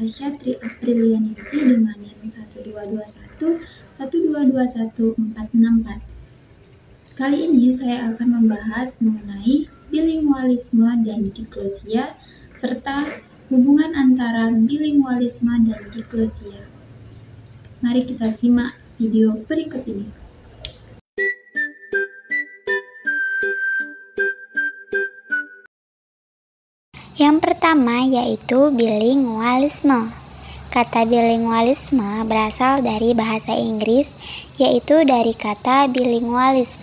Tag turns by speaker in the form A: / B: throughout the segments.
A: Tasya Tri Aprilianisi dengan NIM 12211221464. Kali ini saya akan membahas mengenai bilingualisme dan diglosia serta hubungan antara bilingualisme dan diglosia. Mari kita simak video berikut ini.
B: Yang pertama yaitu bilingualisme. Kata bilingualisme berasal dari bahasa Inggris, yaitu dari kata bilingualism,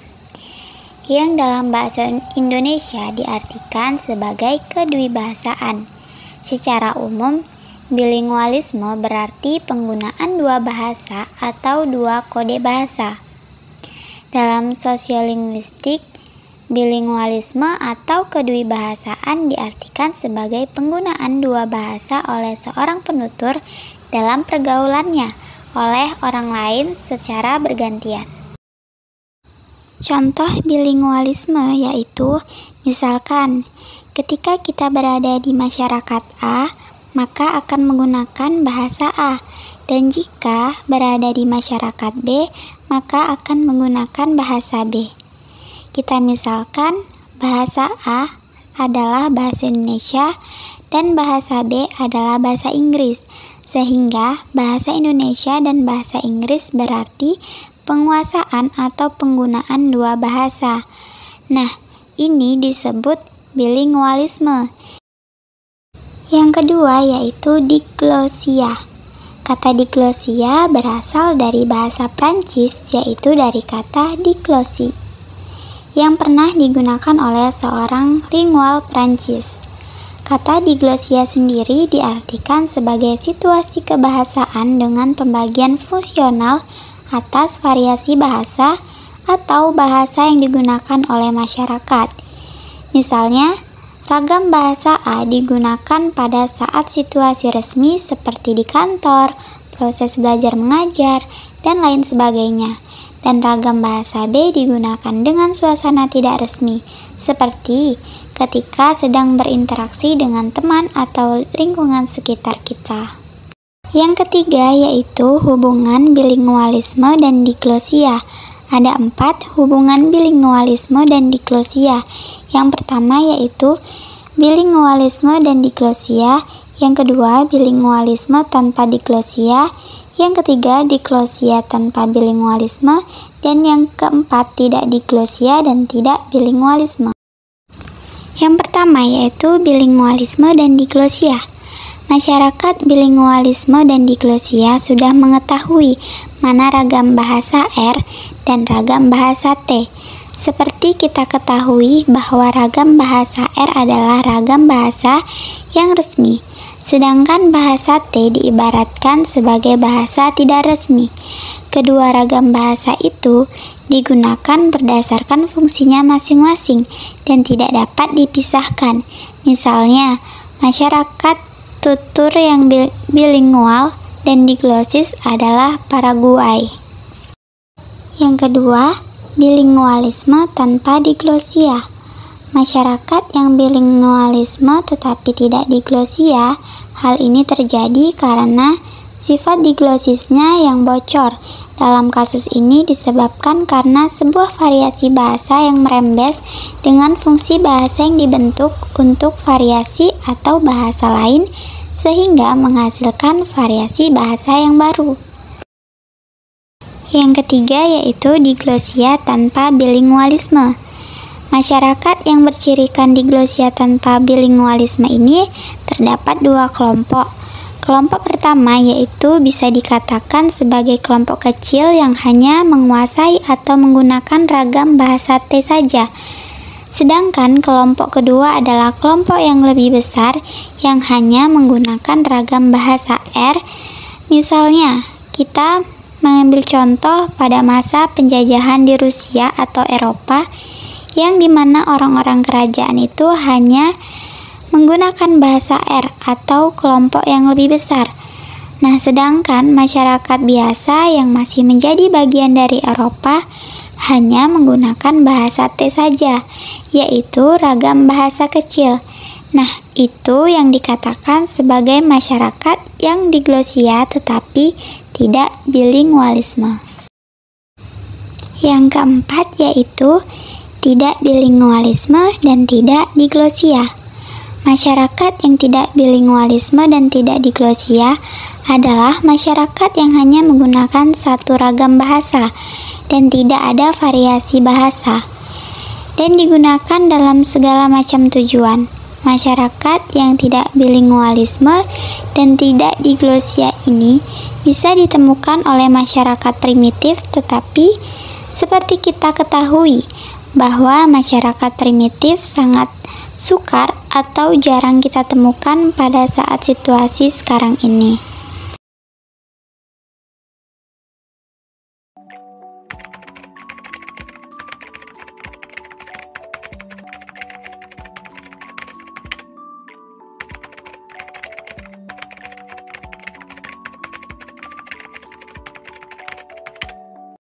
B: yang dalam bahasa Indonesia diartikan sebagai kedwibahasaan. Secara umum, bilingualisme berarti penggunaan dua bahasa atau dua kode bahasa. Dalam sosiolinguistik, bilingualisme atau kedwibahasaan diartikan sebagai penggunaan dua bahasa oleh seorang penutur dalam pergaulannya oleh orang lain secara bergantian. Contoh bilingualisme yaitu, misalkan, ketika kita berada di masyarakat A, maka akan menggunakan bahasa A, dan jika berada di masyarakat B, maka akan menggunakan bahasa B. Kita misalkan bahasa A adalah bahasa Indonesia dan bahasa B adalah bahasa Inggris, sehingga bahasa Indonesia dan bahasa Inggris berarti penguasaan atau penggunaan dua bahasa. Nah, ini disebut bilingualisme. Yang kedua yaitu diglosia. Kata diglosia berasal dari bahasa Prancis, yaitu dari kata diglosi, yang pernah digunakan oleh seorang lingual Prancis. Kata diglosia sendiri diartikan sebagai situasi kebahasaan dengan pembagian fungsional atas variasi bahasa atau bahasa yang digunakan oleh masyarakat. Misalnya, ragam bahasa A digunakan pada saat situasi resmi seperti di kantor, proses belajar mengajar, dan lain sebagainya. Dan ragam bahasa B digunakan dengan suasana tidak resmi, seperti ketika sedang berinteraksi dengan teman atau lingkungan sekitar kita. Yang ketiga yaitu hubungan bilingualisme dan diglosia. Ada 4 hubungan bilingualisme dan diglosia. Yang pertama yaitu bilingualisme dan diglosia. Yang kedua bilingualisme tanpa diglosia. Yang ketiga, diglosia tanpa bilingualisme, dan yang keempat, tidak diglosia dan tidak bilingualisme. Yang pertama yaitu bilingualisme dan diglosia. Masyarakat bilingualisme dan diglosia sudah mengetahui mana ragam bahasa R dan ragam bahasa T. Seperti kita ketahui bahwa ragam bahasa R adalah ragam bahasa yang resmi, sedangkan bahasa T diibaratkan sebagai bahasa tidak resmi. Kedua ragam bahasa itu digunakan berdasarkan fungsinya masing-masing dan tidak dapat dipisahkan. Misalnya, masyarakat tutur yang bilingual dan diglosis adalah Paraguay. Yang kedua, bilingualisme tanpa diglosia. Masyarakat yang bilingualisme tetapi tidak diglosia, hal ini terjadi karena sifat diglosisnya yang bocor. Dalam kasus ini disebabkan karena sebuah variasi bahasa yang merembes dengan fungsi bahasa yang dibentuk untuk variasi atau bahasa lain, sehingga menghasilkan variasi bahasa yang baru. Yang ketiga yaitu diglosia tanpa bilingualisme. Masyarakat yang bercirikan diglosia tanpa bilingualisme ini terdapat 2 kelompok. Kelompok pertama yaitu bisa dikatakan sebagai kelompok kecil yang hanya menguasai atau menggunakan ragam bahasa T saja. Sedangkan kelompok kedua adalah kelompok yang lebih besar yang hanya menggunakan ragam bahasa R. Misalnya, kita mengambil contoh pada masa penjajahan di Rusia atau Eropa, yang dimana orang-orang kerajaan itu hanya menggunakan bahasa R atau kelompok yang lebih besar. Nah, sedangkan masyarakat biasa yang masih menjadi bagian dari Eropa hanya menggunakan bahasa T saja, yaitu ragam bahasa kecil. Nah, itu yang dikatakan sebagai masyarakat yang diglosia tetapi tidak bilingualisme. Yang keempat yaitu tidak bilingualisme dan tidak diglosia. Masyarakat yang tidak bilingualisme dan tidak diglosia adalah masyarakat yang hanya menggunakan satu ragam bahasa dan tidak ada variasi bahasa, dan digunakan dalam segala macam tujuan. Masyarakat yang tidak bilingualisme dan tidak diglosia ini bisa ditemukan oleh masyarakat primitif, tetapi seperti kita ketahui bahwa masyarakat primitif sangat sukar atau jarang kita temukan pada saat situasi sekarang ini.